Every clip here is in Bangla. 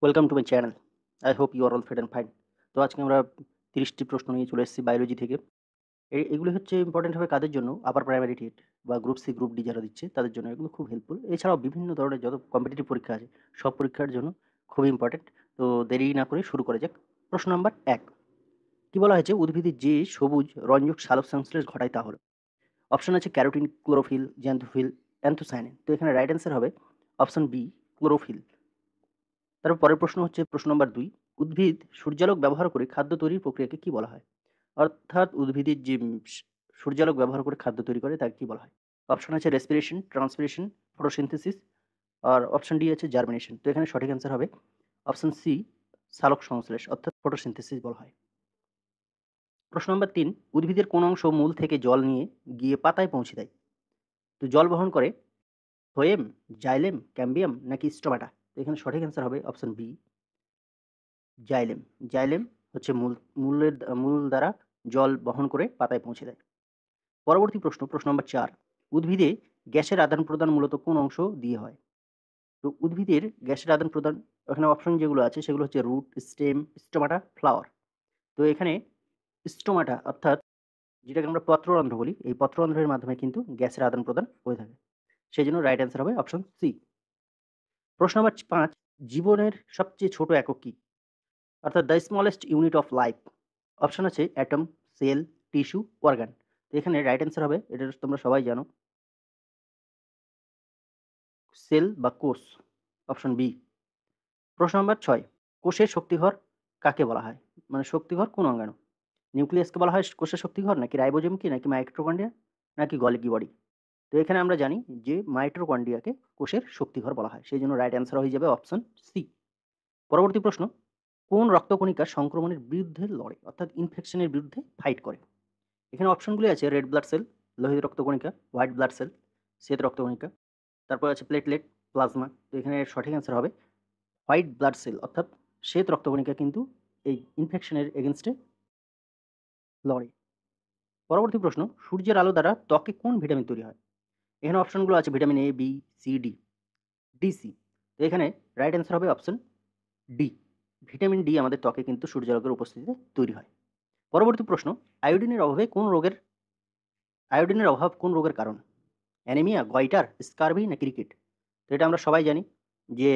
Welcome to my channel. I hope you are all fit and fine. তো আজকে আমরা ৩০টি প্রশ্ন নিয়ে চলে এসেছি বায়োলজি থেকে। এগুলো হচ্ছে ইম্পর্টেন্ট হবে কাদের জন্য? আপার প্রাইমারি টেট বা গ্রুপ সি, গ্রুপ ডি যারা দিচ্ছে তাদের জন্য এগুলো খুব হেল্পফুল। এছাড়াও বিভিন্ন ধরনের যত কম্পিটিটিভ পরীক্ষা আছে সব পরীক্ষার জন্য খুবই ইম্পর্টেন্ট। তো দেরি না করে শুরু করা যাক। প্রশ্ন নাম্বার ১, কি বলা হয়েছে উদ্ভিদের যে সবুজ রঞ্জক সালোকসংশ্লেষ ঘটায় তা হলো? অপশন আছে ক্যারোটিন, ক্লোরোফিল, জ্যান্থোফিল, অ্যান্থোসায়ানিন। তো এখানে রাইট অ্যান্সার হবে অপশন বি, ক্লোরোফিল। তারপর পরের প্রশ্ন হচ্ছে প্রশ্ন নম্বর ২, উদ্ভিদ সূর্যালোক ব্যবহার করে খাদ্য তৈরির প্রক্রিয়াকে কি বলা হয়? অর্থাৎ উদ্ভিদের যে সূর্যালোক ব্যবহার করে খাদ্য তৈরি করে তাকে কি বলা হয়? অপশন আছে রেসপিরেশন, ট্রান্সপিরেশন, ফটোসিনথেসিস আর অপশন ডি আছে জার্মিনেশন। তো এখানে সঠিক অ্যান্সার হবে অপশন সি, সালোক সংশ্লেষ অর্থাৎ ফটোসিনথেসিস বলা হয়। প্রশ্ন নম্বর ৩, উদ্ভিদের কোন অংশ মূল থেকে জল নিয়ে গিয়ে পাতায় পৌঁছে দেয়? তো জল বহন করে ফ্লোয়েম, জাইলেম, ক্যাম্বিয়াম নাকি স্টোমাটা? তো এখানে সঠিক অ্যান্সার হবে অপশন বি, জাইলেম। জাইলেম হচ্ছে মূল দ্বারা জল বহন করে পাতায় পৌঁছে দেয়। পরবর্তী প্রশ্ন, প্রশ্ন নম্বর ৪, উদ্ভিদে গ্যাসের আদান-প্রদান মূলত কোন অংশ দিয়ে হয়? তো উদ্ভিদের গ্যাসের আদান-প্রদান এখানে অপশন যেগুলো আছে সেগুলো হচ্ছে রুট, স্টেম, স্টোমাটা, ফ্লাওয়ার। তো এখানে স্টোমাটা অর্থাৎ যেটাকে আমরা পত্ররন্ধ্র বলি, এই পত্ররন্ধ্রের মাধ্যমে কিন্তু গ্যাসের আদান-প্রদান হয়ে থাকে। সেজন্য রাইট অ্যান্সার হবে অপশন সি। প্রশ্ন নম্বর ৫, জীবনের সবচেয়ে ছোট একক কি? অর্থাৎ the smallest unit of life. Option আছে অ্যাটম, সেল, টিস্যু, অর্গান। তো এখানে রাইট অ্যান্সার হবে, এটা তোমরা সবাই জানো, সেল বা কোষ, অপশন বি। প্রশ্ন নম্বর ৬, কোষের শক্তিঘর কাকে বলা হয়? মানে শক্তিঘর কোন অঙ্গাণু? নিউক্লিয়াসকে বলা হয় কোষের শক্তিঘর, নাকি রাইবোজোমকে, নাকি মাইটোকন্ড্রিয়া, নাকি গলগি বডি? তো এখানে আমরা জানি যে মাইটোকন্ড্রিয়াকে কোষের শক্তিঘর বলা হয়। সেই জন্য রাইট অ্যান্সার হয়ে যাবে অপশন সি। পরবর্তী প্রশ্ন, কোন রক্তকণিকা সংক্রমণের বিরুদ্ধে লড়ে অর্থাৎ ইনফেকশনের বিরুদ্ধে ফাইট করে? এখানে অপশনগুলি আছে রেড ব্লাড সেল, লোহিত রক্তকণিকা, হোয়াইট ব্লাড সেল, শ্বেত রক্তকণিকা, তারপর আছে প্লেটলেট, প্লাজমা। তো এখানে সঠিক অ্যান্সার হবে হোয়াইট ব্লাড সেল অর্থাৎ শ্বেত রক্তকণিকা কিন্তু এই ইনফেকশনের এগেনস্টে লড়ে। পরবর্তী প্রশ্ন, সূর্যের আলো দ্বারা ত্বকে কোন ভিটামিন তৈরি হয়? এখানে অপশনগুলো আছে vitamin A, B, C, D, D, C. তো এখানে রাইট অ্যান্সার হবে অপশন ডি, ভিটামিন ডি আমাদের ত্বকে কিন্তু সূর্যালোকের উপস্থিতিতে তৈরি হয়। পরবর্তী প্রশ্ন, আয়োডিনের অভাবে কোন রোগের আয়োডিনের অভাব কোন রোগের কারণ? অ্যানিমিয়া, গয়টার, স্কারভি নাকি রিকেট? তো এটা আমরা সবাই জানি যে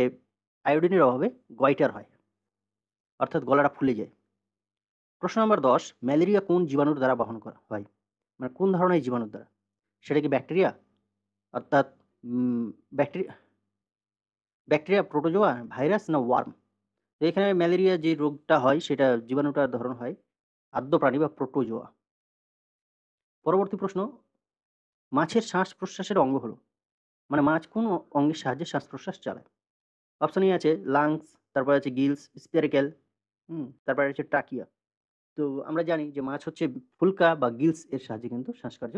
আয়োডিনের অভাবে গয়টার হয় অর্থাৎ গলাটা ফুলে যায়। প্রশ্ন নম্বর ১০, ম্যালেরিয়া কোন জীবাণুর দ্বারা বহন করা হয়? মানে কোন ধরনের জীবাণুর দ্বারা? সেটা কি ব্যাকটেরিয়া অর্থাৎ উম ব্যাকটেরিয়া ব্যাকটেরিয়া, প্রোটোজোয়া, ভাইরাস না ওয়ার্ম? তো এখানে ম্যালেরিয়া যে রোগটা হয় সেটা জীবাণুটার ধরন হয় আদ্য প্রাণী বা প্রোটোজোয়া। পরবর্তী প্রশ্ন, মাছের শ্বাস-প্রশ্বাসের অঙ্গ হলো? মানে মাছ কোন অঙ্গের সাহায্যে শ্বাস-প্রশ্বাস চালায়? অপশন এ আছে লাংস, তারপরে আছে গিলস, স্পিয়ারিকেল, তারপরে আছে ট্রাকিয়া। তো আমরা জানি যে মাছ হচ্ছে ফুলকা বা গিলস এর সাহায্যে কিন্তু শ্বাসকার্য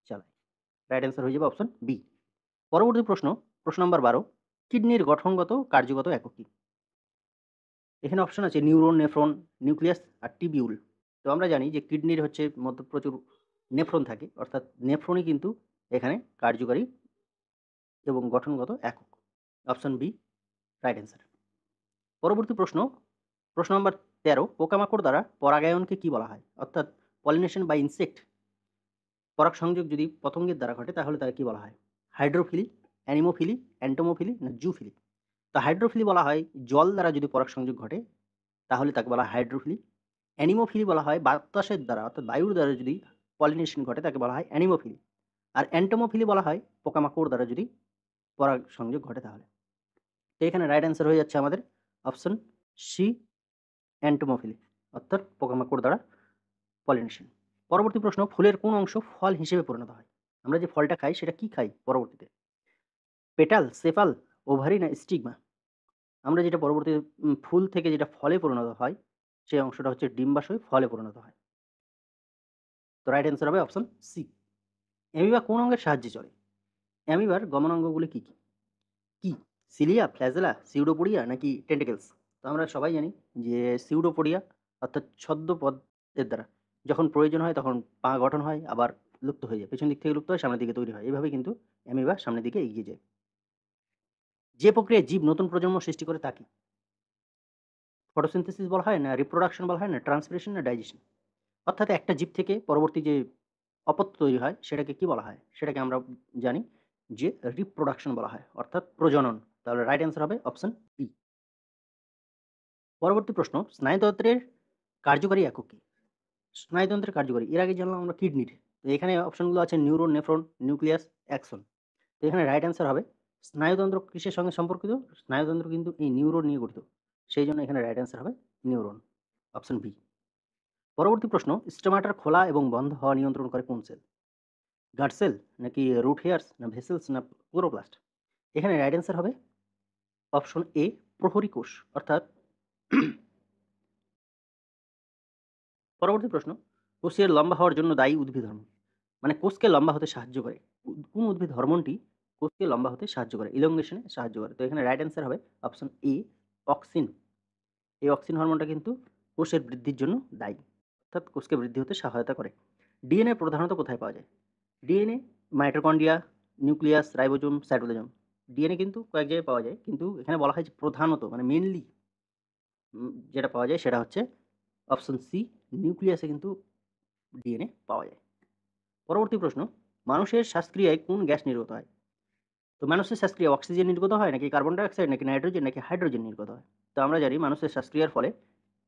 চালায়। রাইট অ্যান্সার হয়ে যাবে অপশন বি। পরবর্তী প্রশ্ন, প্রশ্ন নাম্বার ১২, কিডনির গঠনগত কার্যগত একক কি? এখানে অপশন আছে নিউরন, নেফ্রন, নিউক্লিয়াস আর টিবিউল। তো আমরা জানি যে কিডনির হচ্ছে মধ্যে প্রচুর নেফ্রন থাকে অর্থাৎ নেফ্রনই কিন্তু এখানে কার্যকারী এবং গঠনগত একক। Option B right answer. পরবর্তী প্রশ্ন, প্রশ্ন নম্বর ১৩, পোকামাকড় দ্বারা পরাগায়নকে কি বলা হয়? অর্থাৎ পলিনেশন বাই ইনসেক্ট, পরাগ সংযোগ যদি পতঙ্গের দ্বারা ঘটে তাহলে তাকে কি বলা হয়? হাইড্রোফিলি, অ্যানিমোফিলি, অ্যান্টোমোফিলি না জুফিলি? তো হাইড্রোফিলি বলা হয় জল দ্বারা যদি পরাগ সংযোগ ঘটে তাহলে তাকে বলা হয় হাইড্রোফিলি। অ্যানিমোফিলি বলা হয় বাতাসের দ্বারা অর্থাৎ বায়ুর দ্বারা যদি পলিনেশন ঘটে তাকে বলা হয় অ্যানিমোফিলি। আর অ্যান্টোমোফিলি বলা হয় পোকামাকড় দ্বারা যদি পরাগ সংযোগ ঘটে তাহলে। তো এখানে রাইট অ্যান্সার হয়ে যাচ্ছে আমাদের অপশন সি, অ্যান্টোমোফিলি অর্থাৎ পোকামাকড় দ্বারা পলিনেশন। পরবর্তী প্রশ্ন, ফুলের কোন অংশ ফল হিসেবে পরিণত হয়? আমরা যে ফলটা খাই সেটা কি খাই পরবর্তীতে? পেটাল, সেপাল, ওভারি না স্টিগমা? আমরা যেটা পরবর্তীতে ফুল থেকে যেটা ফলে পরিণত হয় সেই অংশটা হচ্ছে ডিম্বাশয় ফলে পরিণত হয়। তো রাইট অ্যান্সার হবে অপশন সি। অ্যামিবা কোন অঙ্গের সাহায্যে চলে? অ্যামিবার গমনাঙ্গগুলি কি, কি? কি? সিলিয়া, ফ্ল্যাজেলা, সিউডোপোডিয়া নাকি টেন্ট্যাকলস? তো আমরা সবাই জানি যে সিউডোপোডিয়া অর্থাৎ ছদ্মপদ এর দ্বারা যখন প্রয়োজন হয় তখন পা গঠন হয় আবার লুপ্ত হয়ে যায়। পেছন দিক থেকে লুপ্ত হয়, সামনের দিকে তৈরি হয়। এভাবেই কিন্তু অ্যামিবা সামনের দিকে এগিয়ে যায়। যে প্রক্রিয়ায় জীব নতুন প্রজন্ম সৃষ্টি করে তা কি? ফটোসিনথেসিস বলা হয় না রিপ্রোডাকশন বলা হয় না ট্রান্সপিরেশন না ডাইজেশন? অর্থাৎ একটা জীব থেকে পরবর্তী যে অপত্য তৈরি হয় সেটাকে কি বলা হয়? সেটাকে আমরা জানি যে রিপ্রোডাকশন বলা হয় অর্থাৎ প্রজনন। তাহলে রাইট অ্যান্সার হবে অপশন বি। পরবর্তী প্রশ্ন, স্নায়ুতন্ত্রের কার্যকরী একক কি? স্নায়ুতন্ত্রের কার্যকরী, এর আগে জানলাম আমরা কিডনির। তো এখানে অপশনগুলো আছে নিউরন, নেফ্রন, নিউক্লিয়াস, অ্যাক্সন। তো এখানে রাইট অ্যান্সার হবে স্নায়ুতন্ত্র কিসের সঙ্গে সম্পর্কিত? স্নায়ুতন্ত্র কিন্তু এই নিউরন নিয়ে গঠিত। সেই জন্য এখানে রাইট অ্যান্সার হবে নিউরন, অপশন বি। পরবর্তী প্রশ্ন, স্টোমাটার খোলা এবং বন্ধ হওয়া নিয়ন্ত্রণ করে কোন সেল? গাট সেল নাকি রুট হেয়ার্স না ভেসেলস না ক্লোরোপ্লাস্ট? এখানে রাইট অ্যান্সার হবে অপশন এ প্রহরী কোষ অর্থাৎ পরবর্তী প্রশ্ন, কোষের লম্বা হওয়ার জন্য দায়ী উদ্ভিদ হরমোন, মানে কোষকে লম্বা হতে সাহায্য করে কোন উদ্ভিদ হরমোনটি কোষকে লম্বা হতে সাহায্য করে, ইলংগেশনে সাহায্য করে? তো এখানে রাইট অ্যান্সার হবে অপশন এ অক্সিন। এই অক্সিন হরমোনটা কিন্তু কোষের বৃদ্ধির জন্য দায়ী, অর্থাৎ কোষকে বৃদ্ধি হতে সহায়তা করে। ডিএনএ প্রধানত কোথায় পাওয়া যায়? DNA mitochondria, nucleus, ribosome, cytoplasm. DNA কিন্তু কয়েক জায়গায় পাওয়া যায়, কিন্তু এখানে বলা হয় যে প্রধানত মানে মেনলি যেটা পাওয়া যায় সেটা হচ্ছে অপশন সি নিউক্লিয়াসে কিন্তু ডিএনএ পাওয়া যায়। পরবর্তী প্রশ্ন, মানুষের শ্বাসক্রিয়ায় কোন গ্যাস নির্গত হয়? তো মানুষের শ্বাসক্রিয়ায় অক্সিজেন নির্গত হয় নাকি কার্বন ডাইঅক্সাইড নাকি নাইট্রোজেন নাকি হাইড্রোজেন নির্গত হয়? তো আমরা জানি মানুষের শ্বাসক্রিয়ার ফলে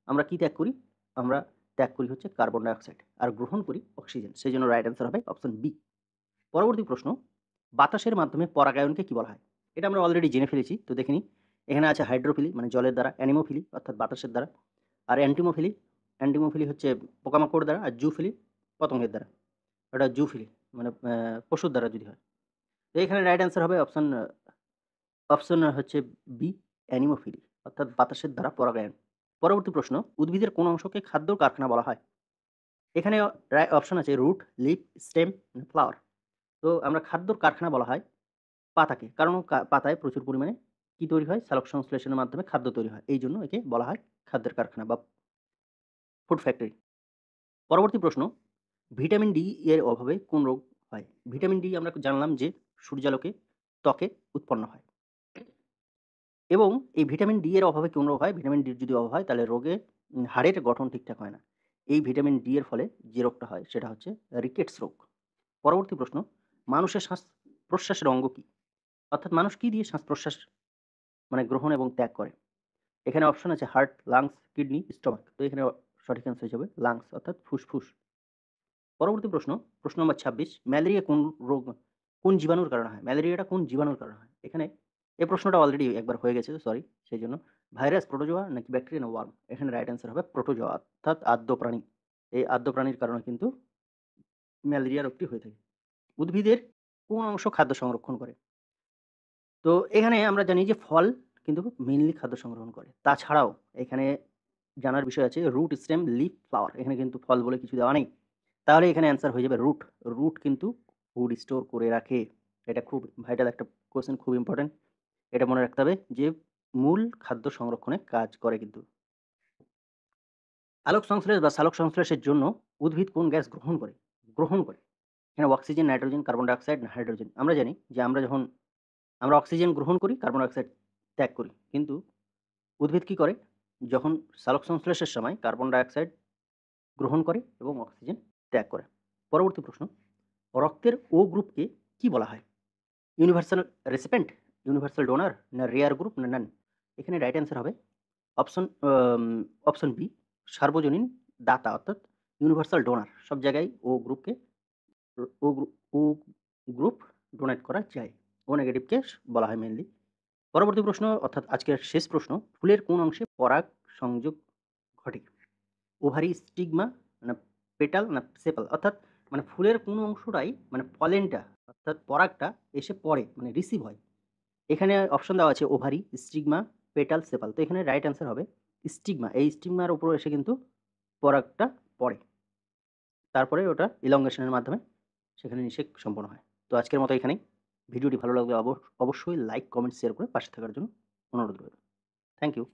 আমরা কি ত্যাগ করি? আমরা ত্যাগ করি হচ্ছে কার্বন ডাইঅক্সাইড আর গ্রহণ করি অক্সিজেন। সেই জন্য রাইট অ্যান্সার হবে অপশন বি। পরবর্তী প্রশ্ন, বাতাসের মাধ্যমে পরাগায়নকে কি বলা হয়? এটা আমরা অলরেডি জেনে ফেলেছি, তো দেখে নিই। এখানে আছে হাইড্রোফিলি মানে জলের দ্বারা, অ্যানিমোফিলি অর্থাৎ বাতাসের দ্বারা, আর অ্যান্টিমোফিলি, অ্যান্টিমোফিলি হচ্ছে পোকামাকড় দ্বারা, আর জুফিলি পতঙ্গের দ্বারা। ওটা জুফিলি মানে পশুর দ্বারা যদি হয়। তো এখানে রাইট অ্যান্সার হবে অপশন হচ্ছে বি অ্যানিমোফিলি অর্থাৎ বাতাসের দ্বারা পরাগায়ন। পরবর্তী প্রশ্ন, উদ্ভিদের কোন অংশকে খাদ্য কারখানা বলা হয়? এখানে অপশন আছে রুট, লিফ, স্টেম, ফ্লাওয়ার। তো আমরা খাদ্যর কারখানা বলা হয় পাতাকে, কারণ পাতায় প্রচুর পরিমাণে কি তৈরি হয়? সালোক সংশ্লেষণের মাধ্যমে খাদ্য তৈরি হয়। এই জন্য একে বলা হয় খাদ্যের কারখানা বা ফুড ফ্যাক্টরি। পরবর্তী প্রশ্ন, ভিটামিন ডি এর অভাবে কোন রোগ হয়? ভিটামিন ডি আমরা জানলাম যে সূর্যালোকে ত্বকে উৎপন্ন হয় এবং এই ভিটামিন ডি এর অভাবে কোন রোগ হয়? ভিটামিন ডির যদি অভাব হয় তাহলে রোগে হাড়ের গঠন ঠিকঠাক হয় না। এই ভিটামিন ডি এর ফলে যে রোগটা হয় সেটা হচ্ছে রিকেটস রোগ। পরবর্তী প্রশ্ন, মানুষের শ্বাস-প্রশ্বাসের অঙ্গ কি? অর্থাৎ মানুষ কি দিয়ে শ্বাস-প্রশ্বাস মানে গ্রহণ এবং ত্যাগ করে? এখানে অপশন আছে হার্ট, লাংস, কিডনি, স্টমাক। তো এখানে সঠিক অ্যান্সার হিসেবে লাংস অর্থাৎ ফুসফুস। পরবর্তী প্রশ্ন, প্রশ্ন নম্বর ২৬, ম্যালেরিয়া কোন জীবাণুর কারণে হয়? ম্যালেরিয়াটা কোন জীবাণুর কারণে হয়? এখানে এই প্রশ্নটা অলরেডি একবার হয়ে গেছে, সরি সেইজন্য। ভাইরাস, প্রোটোজোয়া নাকি ব্যাকটেরিয়া না ওয়ার্ম? এখানে রাইট অ্যান্সার হবে প্রোটোজোয়া অর্থাৎ আদ্য প্রাণী। এই আদ্য প্রাণীর কারণে কিন্তু ম্যালেরিয়া রোগটি হয়ে থাকে। উদ্ভিদের কোন অংশ খাদ্য সংরক্ষণ করে? তো এখানে আমরা জানি যে ফল কিন্তু মেইনলি খাদ্য সংগ্রহণ করে। তাছাড়াও এখানে জানার বিষয় আছে রুট, স্টেম, লিফ, ফ্লাওয়ার। এখানে কিন্তু ফল বলে কিছু দেওয়া নেই। তাহলে এখানে অ্যান্সার হয়ে যাবে রুট। রুট কিন্তু ফুড স্টোর করে রাখে। এটা খুব ভাইটাল একটা কোয়েশ্চেন, খুব ইম্পোর্টেন্ট। এটা মনে রাখতে হবে যে মূল খাদ্য সংরক্ষণে কাজ করে কিন্তু। আলোক সংশ্লেষ বা সালোক সংশ্লেষের জন্য উদ্ভিদ কোন গ্যাস গ্রহণ করে? গ্রহণ করে। এখানে oxygen, nitrogen, carbon die oxide না হাইড্রোজেন? আমরা জানি যে আমরা অক্সিজেন গ্রহণ করি, কার্বন ডাই অক্সাইড ত্যাগ করি। কিন্তু উদ্ভিদ কি করে? যখন সালোক সংশ্লেষের সময় কার্বন ডাই অক্সাইড গ্রহণ করে এবং অক্সিজেন ত্যাগ করে। পরবর্তী প্রশ্ন, রক্তের ও গ্রুপকে কি বলা হয়? ইউনিভার্সাল রেসিপিয়েন্ট, ইউনিভার্সাল ডোনার না রেয়ার গ্রুপ না নান? এখানে রাইট অ্যান্সার হবে অপশন বি সার্বজনীন দাতা অর্থাৎ ইউনিভার্সাল ডোনার। সব জায়গায় ও গ্রুপ ও গ্রুপ ডোনেট করা যায়। ও নেগেটিভকে বলা হয় মেইনলি। পরবর্তী প্রশ্ন অর্থাৎ আজকের শেষ প্রশ্ন, ফুলের কোন অংশে পরাগ সংযোগ ঘটে? ওভারি, স্টিগমা না পেটাল না সেপাল? অর্থাৎ মানে ফুলের কোন অংশটাই মানে পলেনটা অর্থাৎ পরাগটা এসে পড়ে মানে রিসিভ হয়। এখানে অপশন দেওয়া আছে ওভারি, স্টিগমা, পেটাল, সেপাল। তো এখানে রাইট অ্যান্সার হবে স্টিগমা। এই স্টিগমার উপর এসে কিন্তু পরাগটা পড়ে। তারপরে ওটা ইলংগেশনের মাধ্যমে সেখানে নিষেক সম্পন্ন হয়। তো আজকের মতো এখানেই। ভিডিওটি ভালো লাগলে অবশ্যই লাইক, কমেন্ট, শেয়ার করে পাশে থাকার জন্য অনুরোধ রইল। Thank you.